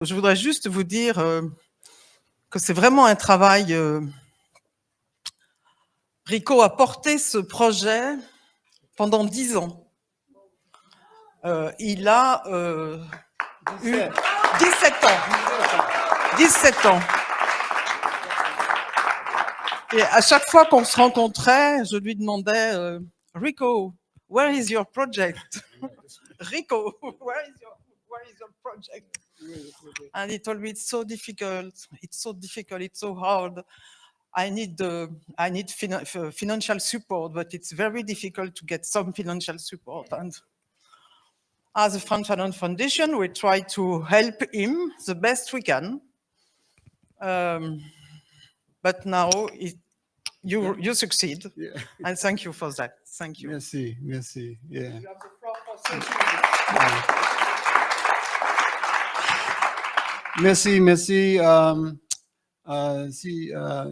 Je voudrais juste vous dire que c'est vraiment un travail. Rico a porté ce projet pendant 10 ans. Il a eu 17 ans. 17 ans. Et à chaque fois qu'on se rencontrait, je lui demandais Rico, where is your project? Rico, where is your project? And he told me it's so difficult, it's so hard. I need financial support, but it's very difficult to get some financial support. And as a Frantz Fanon Foundation, we try to help him the best we can. But now you succeed, yeah. And thank you for that. Thank you. Merci. Yeah. You have the floor for session. Merci.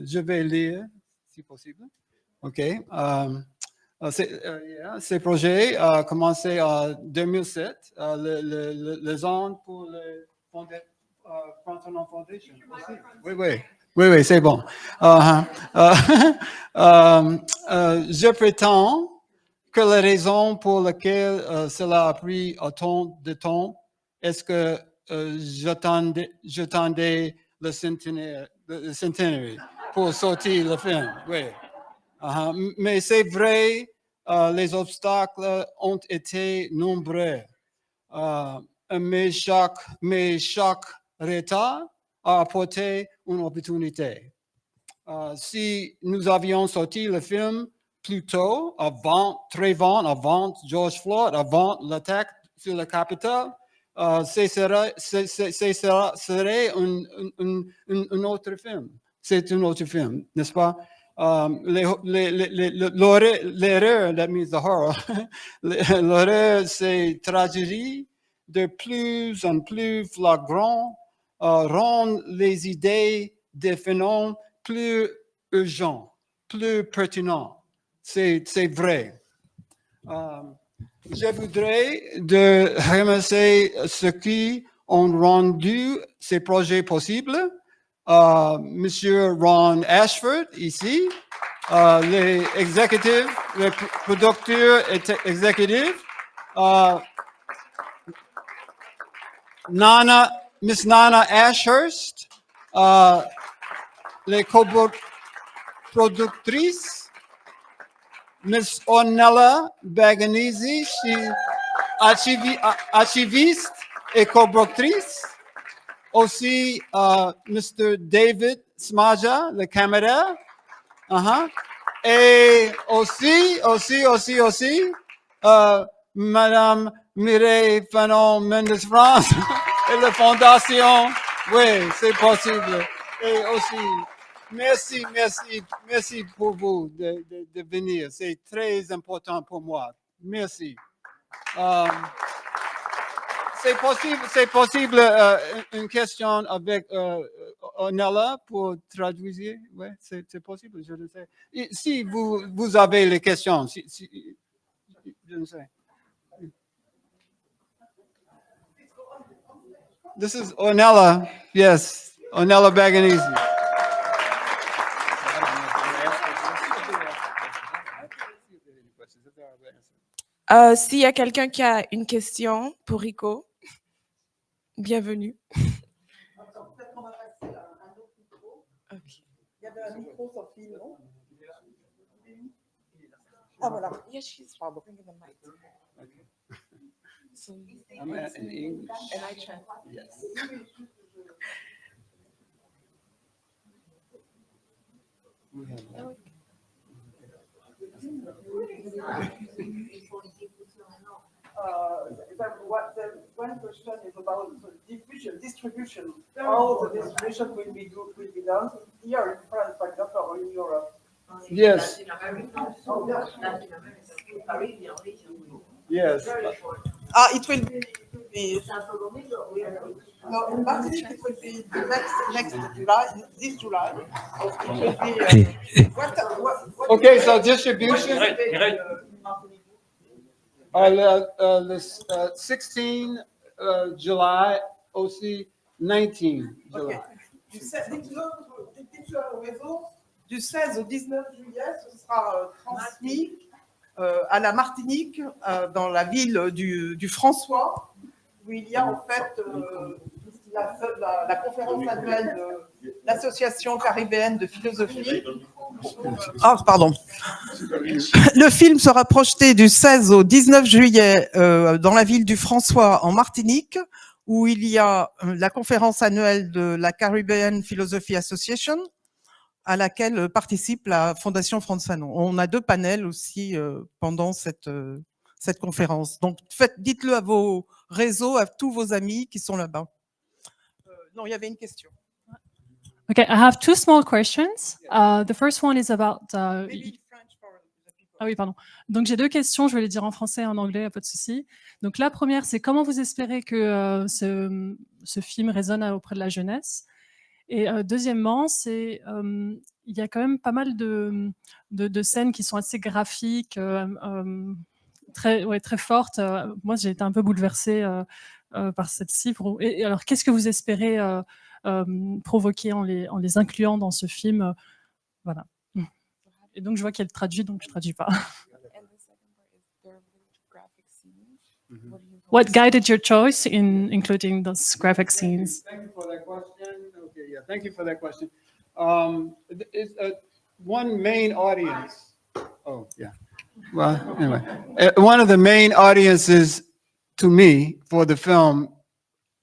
Je vais lire, si possible. OK. Ces projets ont commencé en 2007, les ans pour le Frantz Fanon Foundation aussi. Oui, c'est bon. Je prétends que la raison pour laquelle cela a pris autant de temps est que j'attendais le Centenaire pour sortir le film. Oui. Mais c'est vrai, les obstacles ont été nombreux. Mais chaque retard a apporté une opportunité. Si nous avions sorti le film plus tôt, très avant George Floyd, avant l'attaque sur le Capitole, ce serait un autre film. C'est un autre film, n'est-ce pas? L'erreur, that means the horror, l'erreur, c'est tragédie de plus en plus flagrant, rend les idées de Fanon plus urgentes, plus pertinentes. C'est vrai. Je voudrais remercier ceux qui ont rendu ces projets possibles. Monsieur Ron Ashford, ici, les exécutifs, les producteurs exécutifs, Miss Nana Ashurst, les coproductrices, Miss Ornella Baganese, archiviste et coproductrice. Aussi, Mr. David Smaja, la caméra. Et aussi, Madame Mireille Fanon Mendes-France et la Fondation. Oui, c'est possible. Et aussi, merci pour vous de venir. C'est très important pour moi. Merci. C'est possible une question avec Ornella pour traduire? Oui, c'est possible, je ne sais. Et si vous avez les questions, je ne sais. This is Ornella, yes, Ornella Baganese. S'il y a quelqu'un qui a une question pour Rico, bienvenue. Attends, peut-être qu'on va passer à un autre micro. Okay. Il y avait un micro sans fil, non? Ah, voilà. Yes, she's bringing the mic. Okay. So, I'm in English. and I try. Yes. The one question is about the distribution. How the distribution will be done here in France, for example, or in Europe? Yes. Yes. It will be. No, in Martinique it will be next July. This July, it will be. Okay, so distribution. Le 16 July aussi 19 Ok. July. Dites-le au réseau. Du 16 au 19 juillet, ce sera transmis à la Martinique, dans la ville du François, où il y a en fait la conférence annuelle de l'Association caribéenne de philosophie. Ah, pardon. Le film sera projeté du 16 au 19 juillet dans la ville du François, en Martinique, où il y a la conférence annuelle de la Caribbean Philosophy Association, à laquelle participe la Fondation Frantz Fanon. On a 2 panels aussi pendant cette conférence. Donc, dites-le à vos réseaux, à tous vos amis qui sont là-bas. Non, il y avait une question. Okay, I have 2 small questions. The first one is about... Maybe French for the people. Ah oui, pardon. Donc j'ai 2 questions, je vais les dire en français et en anglais, pas de souci. Donc la première, c'est comment vous espérez que ce film résonne auprès de la jeunesse? Et deuxièmement, c'est il y a quand même pas mal de scènes qui sont assez graphiques, très fortes. Moi, j'ai été un peu bouleversée par cette-ci. Et alors, qu'est-ce que vous espérez provoquer en les incluant dans ce film? Voilà. Et donc, je vois qu'elle traduit, donc je ne traduis pas. What guided your choice in including those graphic scenes? Thank you for that question. Okay, yeah, thank you for that question. It's one main audience. Oh, yeah. Well, anyway, one of the main audiences to me for the film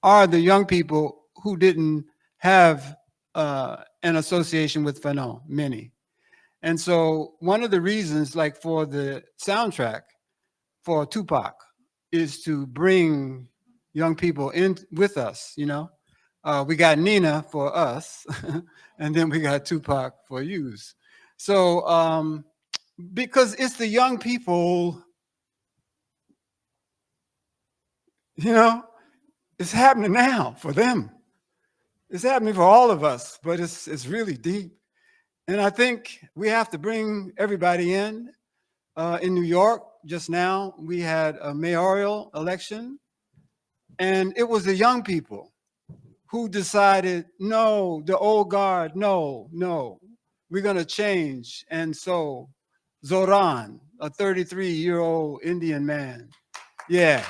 are the young people who didn't have an association with Fanon, many. And so one of the reasons, like for the soundtrack for Tupac, is to bring young people in with us, you know. We got Nina for us, and then we got Tupac for yous. So, because it's the young people, you know, it's happening now for them. It's happening for all of us, but it's really deep. And I think we have to bring everybody in. In New York, just now, we had a mayoral election, and it was the young people who decided, no, the old guard, no, we're going to change. And so Zoran, a 33-year-old Indian man, yeah.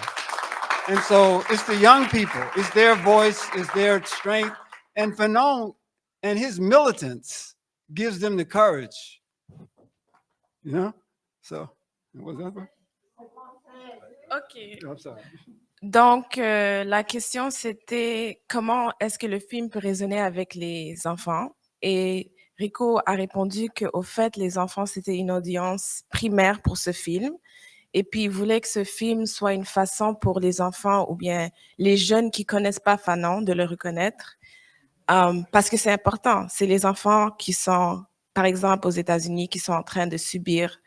And so it's the young people, it's their voice, it's their strength. And Fanon and his militants gives them the courage, you know? So, what's that? OK. I'm sorry. Donc, la question, c'était comment est-ce que le film peut résonner avec les enfants? Et Rico a répondu qu'au fait, les enfants, c'était une audience primaire pour ce film. Et puis, il voulait que ce film soit une façon pour les enfants ou bien les jeunes qui ne connaissent pas Fanon de le reconnaître. Parce que c'est important. C'est les enfants qui sont, par exemple, aux États-Unis, qui sont en train de subir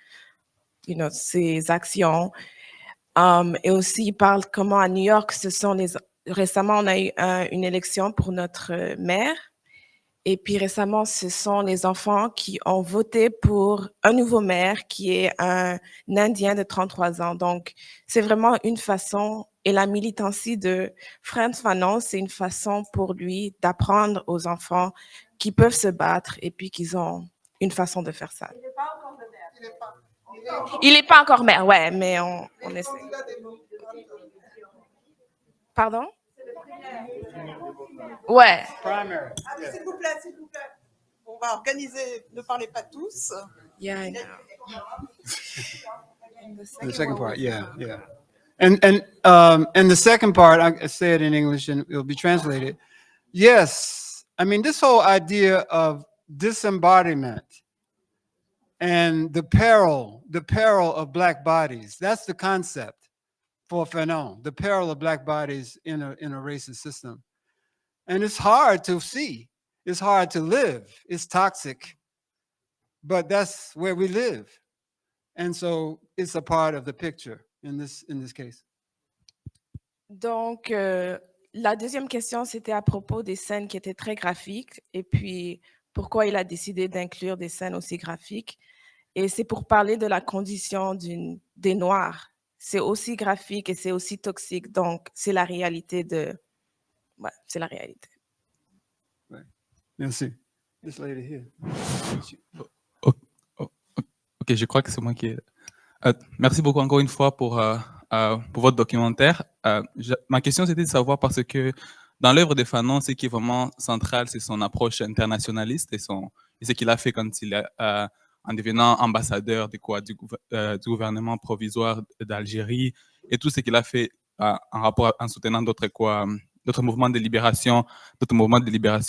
ces actions. Et aussi, il parle comment à New York, récemment, on a eu une élection pour notre maire. Et puis récemment, ce sont les enfants qui ont voté pour un nouveau maire qui est un Indien de 33 ans. Donc, c'est vraiment une façon, et la militancie de Frantz Fanon, c'est une façon pour lui d'apprendre aux enfants qui peuvent se battre et puis qu'ils ont une façon de faire ça. Il n'est pas encore le maire. Il n'est pas encore maire, ouais, mais on essaie. Pardon? Ouais. Primary. Ah, s'il vous plaît. On va organiser, ne parlez pas tous. Yeah, I know. The second part, yeah. And the second part, I say it in English and it'll be translated. Yes, I mean, this whole idea of disembodiment and the peril of Black bodies, that's the concept for Fanon, the peril of Black bodies in a racist system. And it's hard to see. It's hard to live. It's toxic. But that's where we live. And so it's a part of the picture in this case. Donc, la deuxième question, c'était à propos des scènes qui étaient très graphiques et puis pourquoi il a décidé d'inclure des scènes aussi graphiques. Et c'est pour parler de la condition des Noirs. C'est aussi graphique et c'est aussi toxique. Donc, c'est la réalité ouais, c'est la réalité. Merci. This lady here. Ok, je crois que c'est moi qui... merci beaucoup encore une fois pour votre documentaire. Ma question, c'était de savoir parce que dans l'œuvre de Fanon, ce qui est vraiment central, c'est son approche internationaliste et ce qu'il a fait quand il a, en devenant ambassadeur du gouvernement provisoire d'Algérie et tout ce qu'il a fait en rapport en soutenant d'autres mouvements de libération,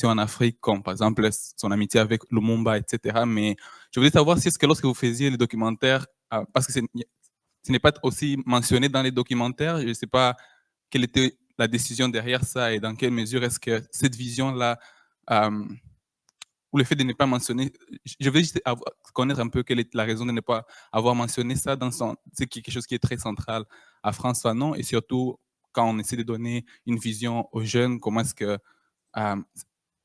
en Afrique, comme par exemple son amitié avec Lumumba, etc. Mais je voulais savoir si est-ce que lorsque vous faisiez les documentaires, parce que ce n'est pas aussi mentionné dans les documentaires, je ne sais pas quelle était la décision derrière ça et dans quelle mesure est-ce que cette vision-là, ou le fait de ne pas mentionner, je veux juste connaître un peu quelle est la raison de ne pas avoir mentionné ça c'est quelque chose qui est très central à Frantz Fanon et surtout quand on essaie de donner une vision aux jeunes, comment est-ce que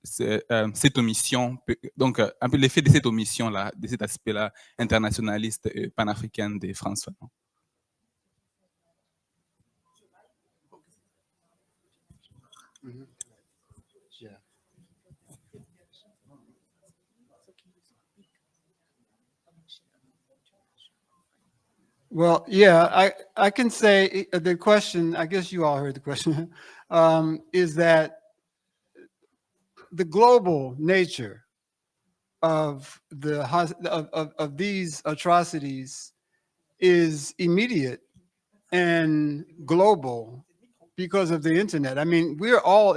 cette omission, donc un peu l'effet de cette omission-là, de cet aspect-là internationaliste et panafricain de Frantz Fanon. Well, yeah, I can say the question, I guess you all heard the question, is that the global nature of these atrocities is immediate and global because of the internet. I mean, we all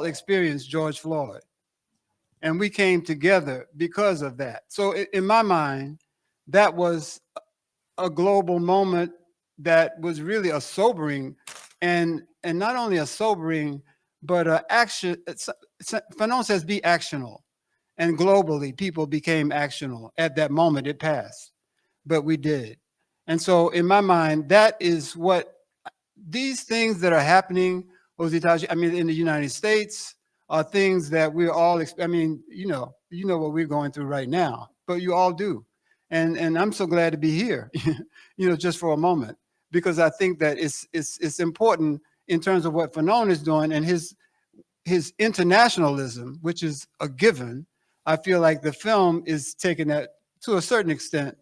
experienced George Floyd, and we came together because of that. So in my mind, that was a global moment that was really a sobering, and not only a sobering, but action. Fanon says be actional, and globally people became actional at that moment. It passed, but we did. And so in my mind, that is what these things that are happening, in the United States, are things that we're all, I mean, you know what we're going through right now, but you all do. And I'm so glad to be here, just for a moment, because I think that it's important in terms of what Fanon is doing and his internationalism, which is a given. I feel like the film is taking that to a certain extent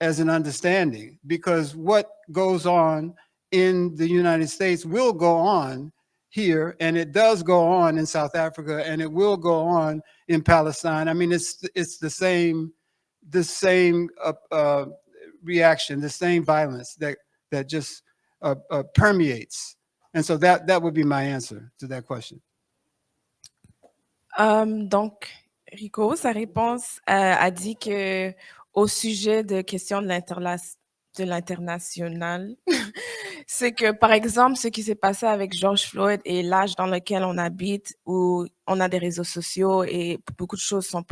as an understanding, because what goes on in the United States will go on here, and it does go on in South Africa, and it will go on in Palestine. I mean, it's the same reaction, the same violence that just permeates. And so that would be my answer to that question. Donc, Rico, sa réponse a dit que au sujet de questions de l'international, c'est que, par exemple, ce qui s'est passé avec George Floyd et l'âge dans lequel on habite, où on a des réseaux sociaux et beaucoup de choses sont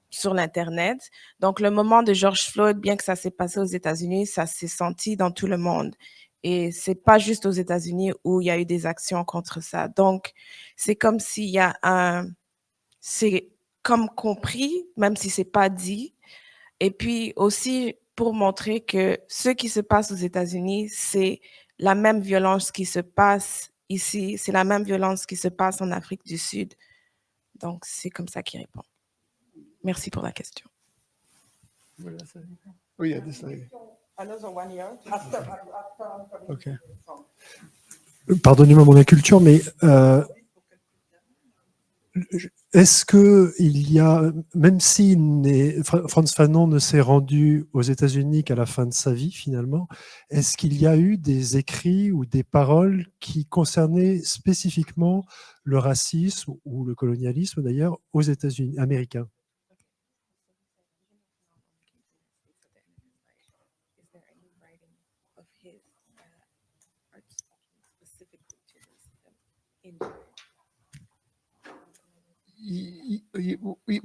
sur l'Internet. Donc, le moment de George Floyd, bien que ça s'est passé aux États-Unis, ça s'est senti dans tout le monde. Et c'est pas juste aux États-Unis où il y a eu des actions contre ça. Donc, c'est comme s'il y a c'est comme compris, même si c'est pas dit. Et puis aussi, pour montrer que ce qui se passe aux États-Unis, c'est la même violence qui se passe ici, c'est la même violence qui se passe en Afrique du Sud. Donc, c'est comme ça qu'il répond. Merci pour la question. Oh yeah, this lady. Another 1 year. After Okay. Pardonnez-moi mon inculture, mais est-ce que il y a, même si Frantz Fanon ne s'est rendu aux États-Unis qu'à la fin de sa vie finalement, est-ce qu'il y a eu des écrits ou des paroles qui concernaient spécifiquement le racisme ou le colonialisme d'ailleurs aux États-Unis américains?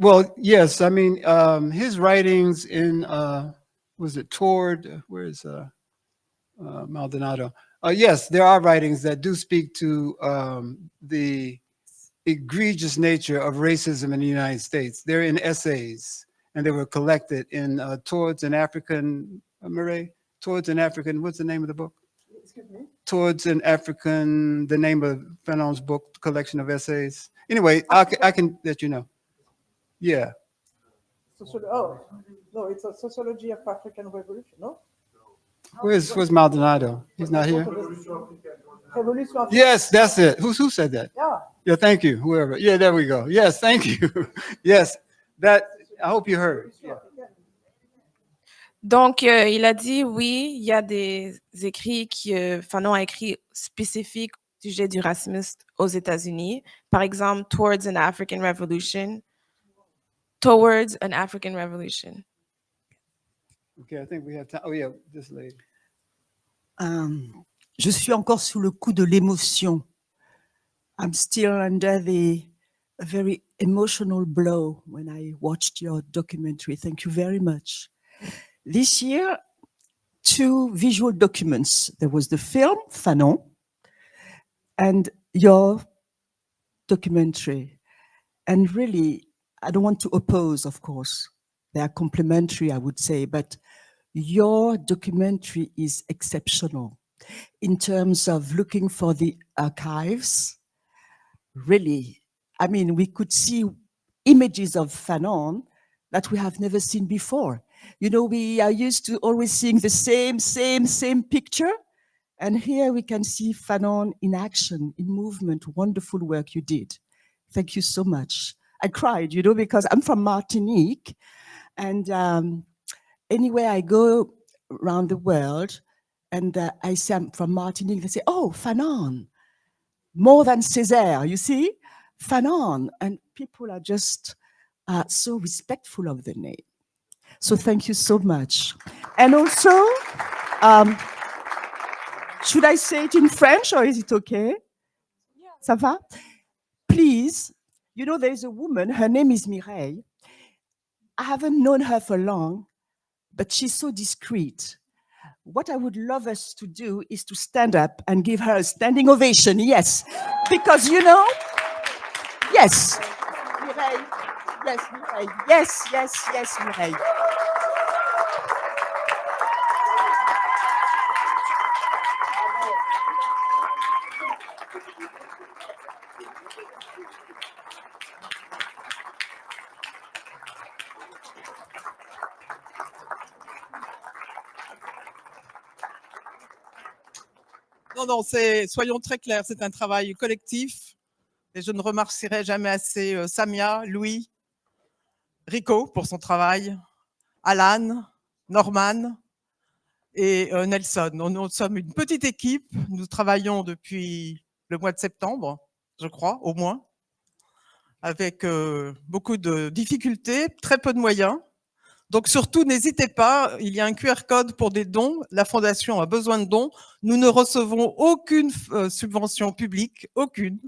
Well, yes. I mean, his writings in, was it Toward? Where is Maldonado? Yes, there are writings that do speak to the egregious nature of racism in the United States. They're in essays, and they were collected in Towards an African, Murray? Towards an African, what's the name of the book? Towards an African, the name of Fanon's book, collection of essays. Anyway, I can let you know. Yeah. Oh, no, it's a sociology of African revolution, no? Where's Maldonado? He's not here. Révolution africaine. Yes, that's it. Who said that? Yeah. Yeah, thank you, whoever. Yeah, there we go. Yes, thank you. Yes, that, I hope you heard. Yeah. Donc, il a dit, oui, il y a des écrits que Fanon a écrits spécifiques au sujet du racisme aux États-Unis. Par exemple, Towards an African Revolution. Towards an African Revolution. Okay, I think we have time. Oh yeah, this lady. Je suis encore sous le coup de l'émotion. I'm still under a very emotional blow when I watched your documentary. Thank you very much. This year, 2 visual documents. There was the film, Fanon, and your documentary. And really, I don't want to oppose, of course. They are complementary, I would say, but your documentary is exceptional in terms of looking for the archives. Really, I mean, we could see images of Fanon that we have never seen before. You know, we are used to always seeing the same picture. And here we can see Fanon in action, in movement. Wonderful work you did. Thank you so much. I cried, you know, because I'm from Martinique. And anywhere I go around the world and I say I'm from Martinique, they say, oh, Fanon, more than Césaire, you see? Fanon. And people are just so respectful of the name. So thank you so much. And also, should I say it in French or is it okay? Yeah. Ça va? Please, you know, there's a woman, her name is Mireille. I haven't known her for long, but she's so discreet. What I would love us to do is to stand up and give her a standing ovation, yes. Because, you know, yes, Mireille, yes, Mireille, yes, Mireille. Non, soyons très clairs, c'est un travail collectif et je ne remercierai jamais assez Samia, Louis, Rico pour son travail, Alan, Norman et Nelson. Nous sommes une petite équipe, nous travaillons depuis le mois de septembre, je crois, au moins, avec beaucoup de difficultés, très peu de moyens. Donc surtout, n'hésitez pas, il y a un QR code pour des dons. La Fondation a besoin de dons. Nous ne recevons aucune subvention publique, aucune.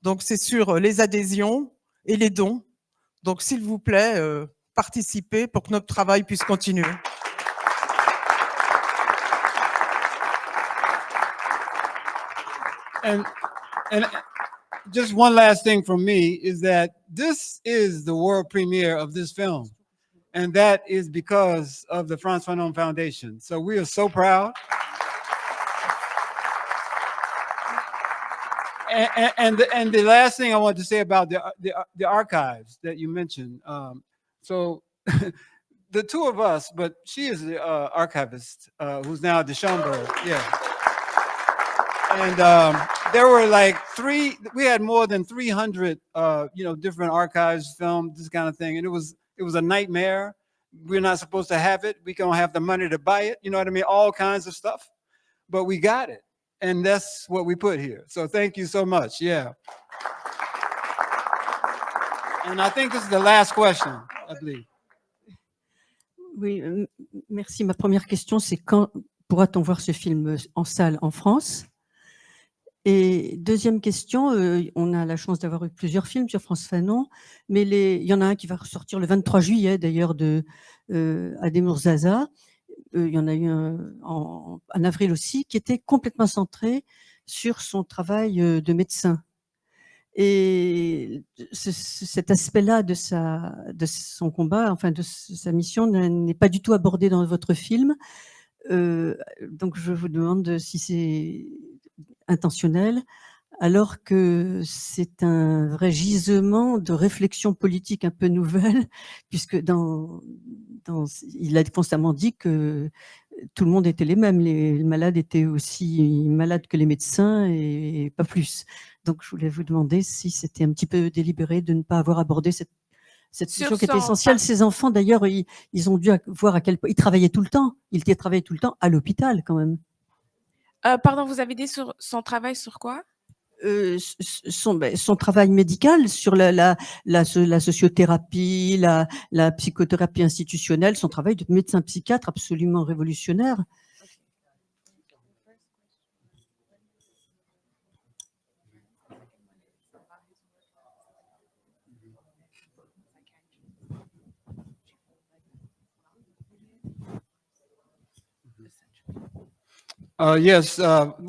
Donc c'est sur les adhésions et les dons. Donc s'il vous plaît, participez pour que notre travail puisse continuer. And just one last thing from me is that this is the world premiere of this film. And that is because of the Frantz Fanon Foundation. So we are so proud. And the last thing I want to say about the archives that you mentioned. So the 2 of us, but she is the archivist who's now at the Schomburg. Yeah. And there were like we had more than 300, different archives, filmed, this kind of thing. And it was a nightmare. We're not supposed to have it. We don't have the money to buy it. You know what I mean? All kinds of stuff. But we got it. And that's what we put here. So thank you so much. Yeah. And I think this is the last question, I believe. Oui, merci. Ma première question, c'est quand pourra-t-on voir ce film en salle en France? Et deuxième question, on a la chance d'avoir eu plusieurs films sur Frantz Fanon, mais il y en a un qui va ressortir le 23 juillet d'ailleurs de Ademur Zaza. Il y en a eu un en avril aussi qui était complètement centré sur son travail de médecin. Et cet aspect-là de son combat, enfin de sa mission, n'est pas du tout abordé dans votre film. Donc je vous demande si c'est intentionnel, alors que c'est un vrai gisement de réflexion politique un peu nouvelle, puisque il a constamment dit que tout le monde était les mêmes, les malades étaient aussi malades que les médecins et pas plus. Donc je voulais vous demander si c'était un petit peu délibéré de ne pas avoir abordé cette question qui était essentielle. Ces enfants, d'ailleurs, ils ont dû voir à quel point ils travaillaient tout le temps. Ils travaillaient tout le temps à l'hôpital, quand même. Pardon, vous avez dit sur son travail sur quoi? Son travail médical sur la sociothérapie, la psychothérapie institutionnelle, son travail de médecin psychiatre absolument révolutionnaire. Yes,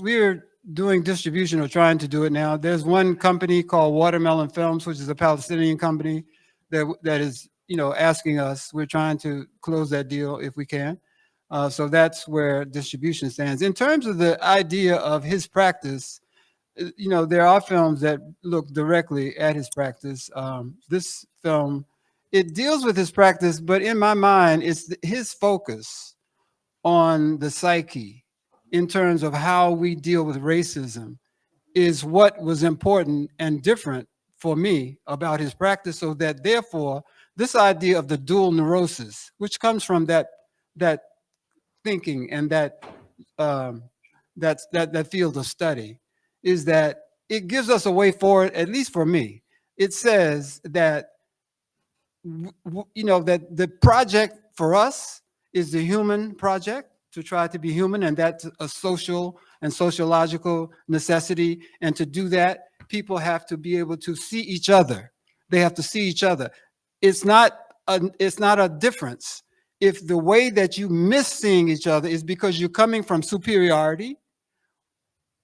we're doing distribution or trying to do it now. There's one company called Watermelon Films, which is a Palestinian company that is, asking us. We're trying to close that deal if we can. So that's where distribution stands. In terms of the idea of his practice, there are films that look directly at his practice. This film, it deals with his practice, but in my mind, it's his focus on the psyche in terms of how we deal with racism is what was important and different for me about his practice, so that therefore this idea of the dual neurosis, which comes from that thinking and that field of study, is that it gives us a way forward, at least for me. It says that, that the project for us is the human project, to try to be human, and that's a social and sociological necessity. And to do that, people have to be able to see each other. They have to see each other. It's not a difference if the way that you miss seeing each other is because you're coming from superiority,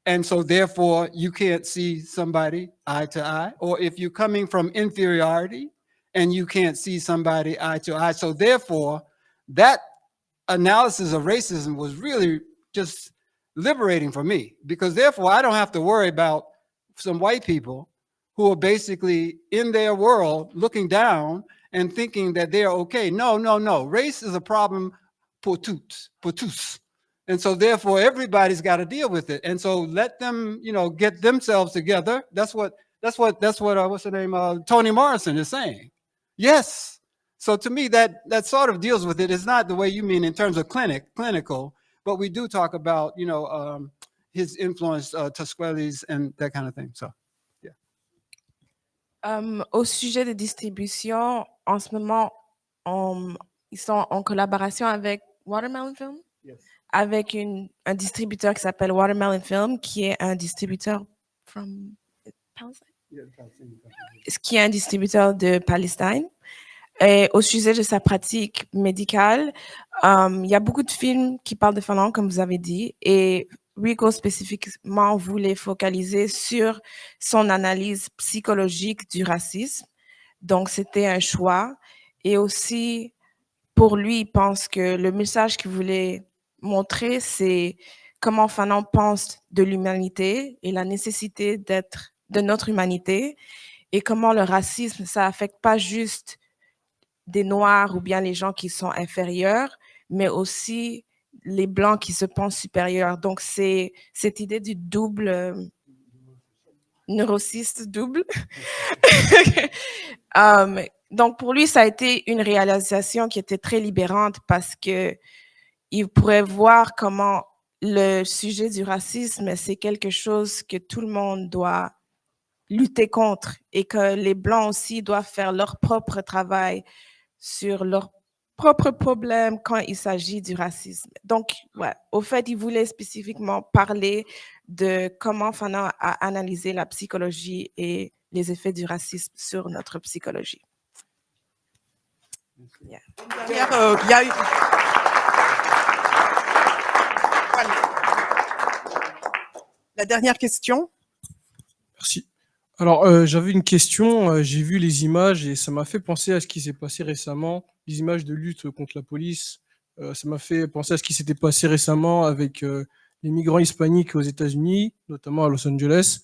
and so therefore you can't see somebody eye to eye, or if you're coming from inferiority and you can't see somebody eye to eye. So therefore, that analysis of racism was really just liberating for me, because therefore I don't have to worry about some white people who are basically in their world looking down and thinking that they're okay. No. Race is a problem pour tous. And so therefore everybody's got to deal with it. And so let them, get themselves together. That's what what's her name? Toni Morrison is saying. Yes. So to me, that sort of deals with it. It's not the way you mean in terms of clinical, but we do talk about, his influence, Tusquelli's and that kind of thing. So, yeah. Au sujet de distribution, en ce moment, ils sont en collaboration avec Watermelon Film, Yes. avec un distributeur qui s'appelle Watermelon Film, qui est un distributeur from Palestine, qui est un distributeur de Palestine. Et au sujet de sa pratique médicale, il y a beaucoup de films qui parlent de Fanon, comme vous avez dit, et Rico spécifiquement voulait focaliser sur son analyse psychologique du racisme. Donc, c'était un choix. Et aussi, pour lui, il pense que le message qu'il voulait montrer, c'est comment Fanon pense de l'humanité et la nécessité de notre humanité, et comment le racisme, ça affecte pas juste des Noirs ou bien les gens qui sont inférieurs, mais aussi les Blancs qui se pensent supérieurs. Donc, c'est cette idée du double, neurosiste double. Donc, pour lui, ça a été une réalisation qui était très libérante, parce qu'il pourrait voir comment le sujet du racisme, c'est quelque chose que tout le monde doit lutter contre, et que les Blancs aussi doivent faire leur propre travail sur leurs propres problèmes quand il s'agit du racisme. Donc, ouais, au fait, il voulait spécifiquement parler de comment Fanon a analysé la psychologie et les effets du racisme sur notre psychologie. Yeah. Il y a eu... La dernière question. Merci. Alors, j'avais une question. J'ai vu les images et ça m'a fait penser à ce qui s'est passé récemment, les images de lutte contre la police Ça m'a fait penser à ce qui s'était passé récemment avec les migrants hispaniques aux États-Unis, notamment à Los Angeles.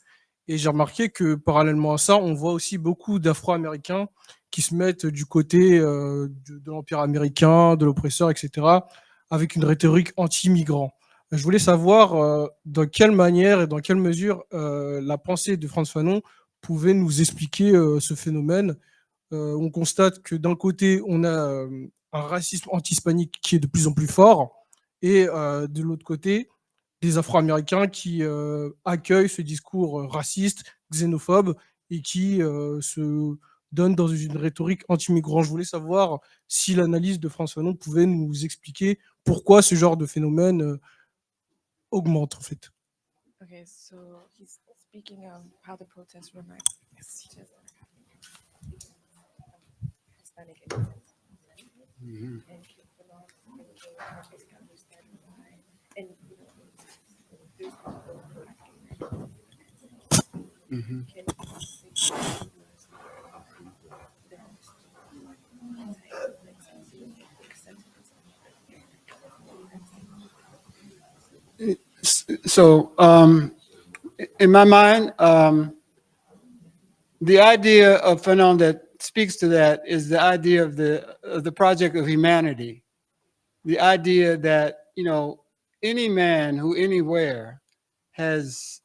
Et j'ai remarqué que parallèlement à ça, on voit aussi beaucoup d'Afro-Américains qui se mettent du côté de l'Empire américain, de l'oppresseur, etc., avec une rhétorique anti-migrant. Je voulais savoir dans quelle manière et dans quelle mesure la pensée de Frantz Fanon pouvait nous expliquer ce phénomène. On constate que d'un côté, on a un racisme anti-hispanique qui est de plus en plus fort, et de l'autre côté, des Afro-Américains qui accueillent ce discours raciste, xénophobe, et qui se donnent dans une rhétorique anti-migrant. Je voulais savoir si l'analyse de Frantz Fanon pouvait nous expliquer pourquoi ce genre de phénomène augmente, en fait. Okay, so he's speaking of how the protests were like Hispanic immigrants. And So, in my mind, the idea of Fanon that speaks to that is the idea of the project of humanity. The idea that, any man who anywhere has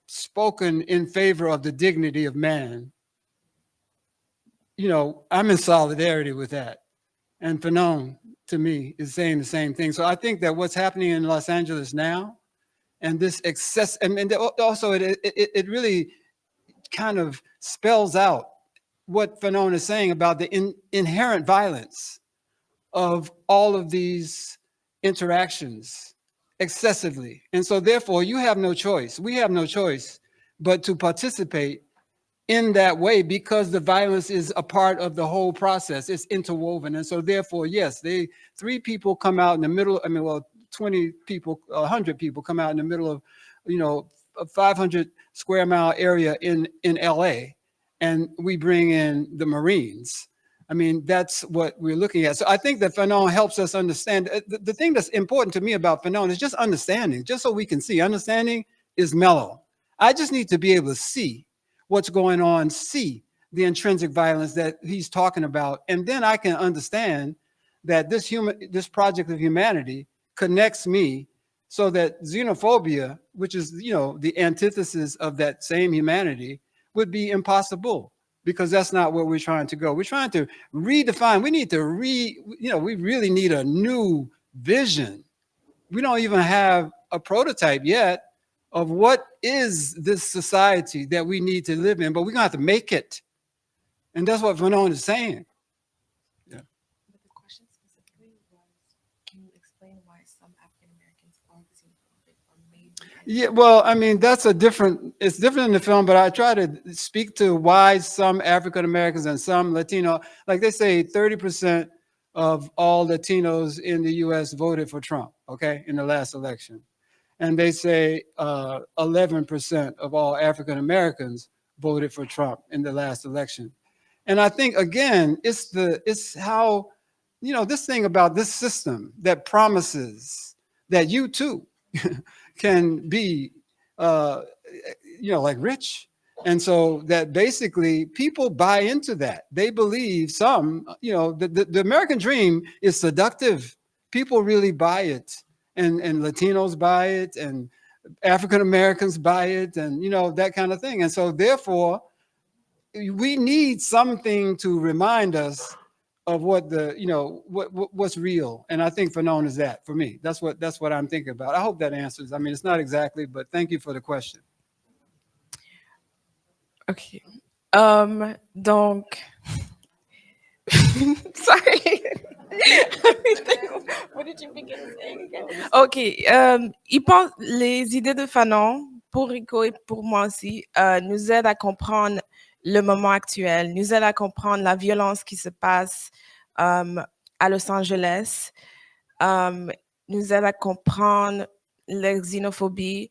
spoken in favor of the dignity of man, I'm in solidarity with that. And Fanon, to me, is saying the same thing. So I think that what's happening in Los Angeles now, and this excess, and also it really kind of spells out what Fanon is saying about the inherent violence of all of these interactions excessively. And so therefore you have no choice. We have no choice but to participate in that way, because the violence is a part of the whole process. It's interwoven. And so therefore, yes, 3 people come out in the middle, 20 people, 100 people come out in the middle of, a 500 square mile area in LA, and we bring in the Marines. That's what we're looking at. So I think that Fanon helps us understand. The thing that's important to me about Fanon is just understanding, just so we can see. Understanding is mellow. I just need to be able to see what's going on, see the intrinsic violence that he's talking about. And then I can understand that this project of humanity connects me, so that xenophobia, which is, the antithesis of that same humanity, would be impossible, because that's not where we're trying to go. We're trying to redefine. We need to we really need a new vision. We don't even have a prototype yet of what is this society that we need to live in, but we're gonna have to make it. And that's what Fanon is saying. Yeah. But the question specifically was, can you explain why some African Americans are xenophobic or maybe? Yeah, well, it's different in the film, but I try to speak to why some African Americans and some Latino, like they say 30% of all Latinos in the US voted for Trump, okay, in the last election. And they say 11% of all African Americans voted for Trump in the last election. And I think, again, it's how, this thing about this system that promises that you too can be, like rich. And so that basically people buy into that. They believe the American dream is seductive. People really buy it. And Latinos buy it, and African Americans buy it, and that kind of thing. And so therefore, we need something to remind us of what what's real. And I think Fanon is that for me. That's what I'm thinking about. I hope that answers. It's not exactly, but thank you for the question. Okay. Donc, sorry. What did you begin saying again? Okay. Les idées de Fanon, pour Rico et pour moi aussi, nous aident à comprendre le moment actuel, nous aident à comprendre la violence qui se passe à Los Angeles, nous aident à comprendre la xénophobie.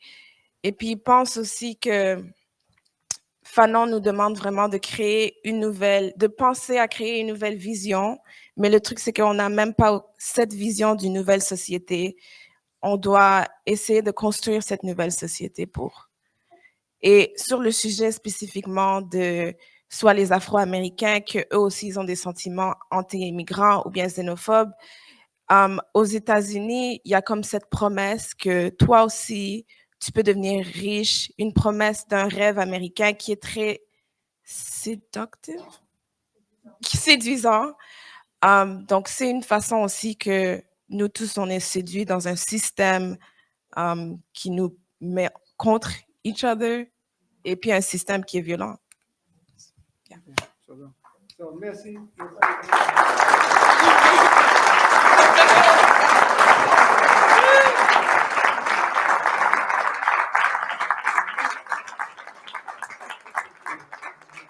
Et puis, il pense aussi que Fanon nous demande vraiment de penser à créer une nouvelle vision, mais le truc, c'est qu'on n'a même pas cette vision d'une nouvelle société. On doit essayer de construire cette nouvelle société pour. Et sur le sujet spécifiquement de soit les Afro-Américains, qu'eux aussi ils ont des sentiments anti-immigrants ou bien xénophobes, aux États-Unis, il y a comme cette promesse que toi aussi, tu peux devenir riche, une promesse d'un rêve américain qui est très séduisant. Donc, c'est une façon aussi que nous tous, on est séduits dans un système qui nous met contre each other et puis un système qui est violent. Merci.